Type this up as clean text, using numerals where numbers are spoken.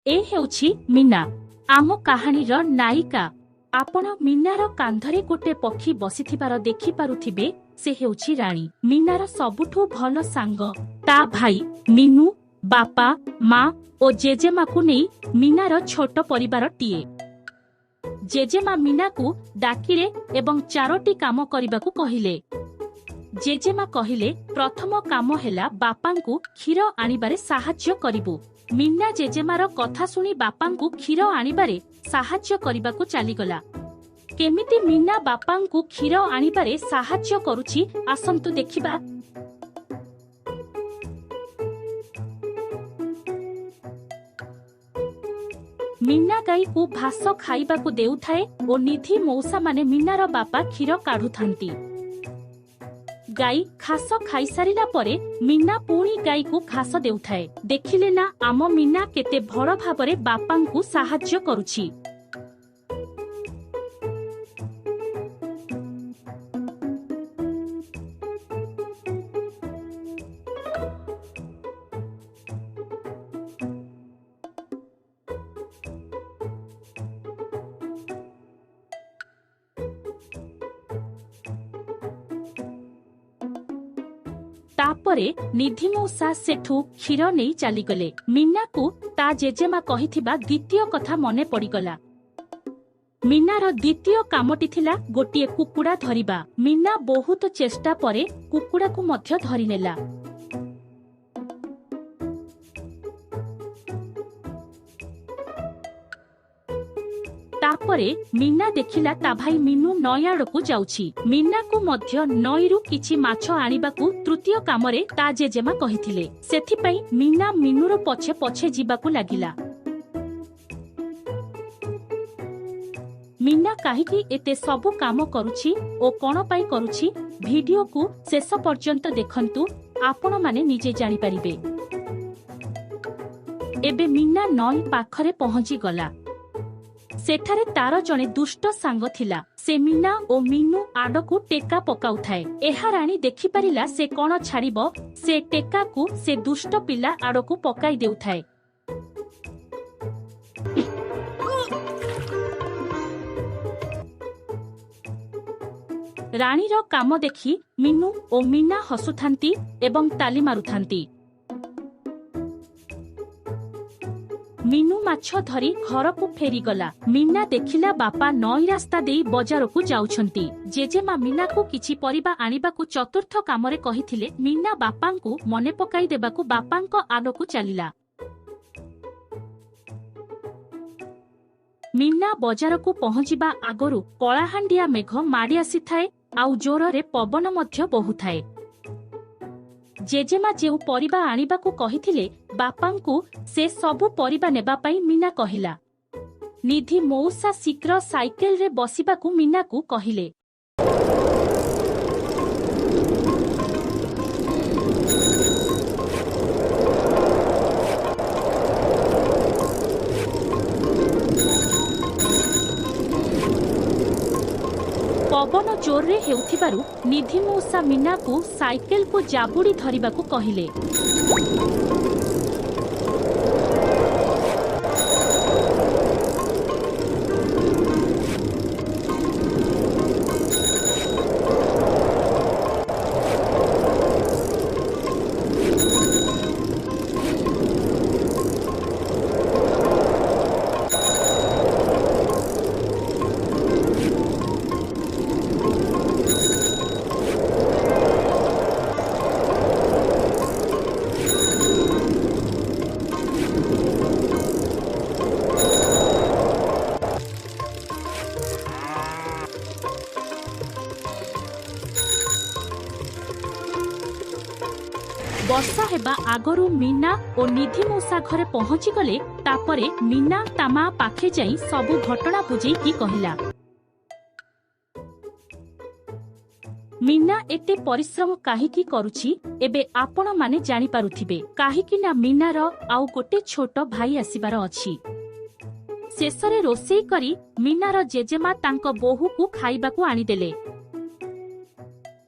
ए हेउछि मीना आम कहानीर नायिका। आपण मीनार कांधरे गोटे पक्षी बसिथिबार देखि पारुथिबे। से हेउछि राणी। मीनार सबुठु भल सांग। ता भाई मीनू बापा माँ और जेजेमा को नहीं मीनार छोट परिवार टीए। जेजेमा मीना को डाकिले एवं चारोटी काम करिबाकू कहिले। जेजेमा कहिले प्रथम काम हेला बापांकू क्षीर आनिबारे साहाय्य करिबु। मीना जेजेमार कथा सुनी बापांकू क्षीर आनिबारे साहाय्य करिबाकू चलीगला। केमिति मीना बापांकू क्षीर आनिबारे साहाय्य करुछि आसंतु देखिबा। मीना गाई को भास खाइबाकू देउथाए और निधि मौसा माने मीनार बापा क्षीर काढुथांती। गाई घास खाई सारिला परे मीना पुणी गाई को घास देउथाए। देखिले ना आम मीना केते भल भाबरे बापांकू साहाय्य करुछि। तापरे निधि मौसा सेठू क्षीर नहीं चलीगले। मीना को ता जेजेमा कहिथिबा द्वितीय कथा मने पड़ीगला। मीनार द्वितीय कामटी थिला गोटिए कुकुड़ा धरिबा। मीना बहुत चेष्टा परे कुकुड़ा को मध्य धरि नेला। तापरे मीना देखिला ता भाई मीनू नई आड़कू जाउछि। मीना को मध्य नईरू किछि माछ आनिबाकू तृतीय कामरे ता जेजेमा कहिथिले। सेथिपई मीना मीनूर पछे पछे जीबाकू लागिला। मीना काहीकि एते सबु काम करुछि ओ कोन पाई करुछि वीडियो को शेष पर्यंत देखंतु। आपण माने निजे जानि परिबे। एबे मीना नई पाखरे पहुंची गला। सेठारे तार जने दुष्ट सांग थिला। से मीना ओ मीनू आडकू टेका पकाउथाए। एहा राणी देखि परिला से कोन छाड़िबो। से टेका को से दुष्ट पिला आडकू पकाई देउथाए। राणीर काम देखि मीनू ओ मीना हसुथांती एवं ताली मारुथांती। मीनू माछ धरी घर को फेरी गला। मीना देखिला बापा नई रास्ता देई बजार को जाउछंती। जेजेमा मीना को किछि परिबा आनिबा को चतुर्थ कामरे कहिथिले। मीना बापांकू मने पकाई देबाकू बापांक आडकू चलिला। मीना बजार को पहुंचिबा आगरु कଳାହାଣ୍ଡିଆ मेघ माड़ी आसीथाए आउ जोर पवन मध्य बहुथाए। जेजेमा जेउ परिबा आनिबाकू कहिथिले बापांकू से सबु परिबा नेबा पाई मीना कहिला। निधि मौसा शीघ्र साइकेल रे बसिबाकू मीना को कहिले। पवन जोर रे हेउथिबारु निधि मौसा मीना को साइकेल को जाबुड़ी धरिबाकू कहिले। वर्षा हेबा आगरू मीना और निधि मौसा घरे पहुंची गले। तापरे मीना तामा पाखे जाई सबु घटना बुझेई की कहिला। मीना एते परिश्रम काहीकि करुछि एबे आपण माने जानि पारुथिबे। काहीकि ना मीनार आउ गोटे छोट भाई आसीबार अछि। शेषरे रोसेई करी मीनार जेजेमा तांको बोहू को खाइबाकू आनी देले।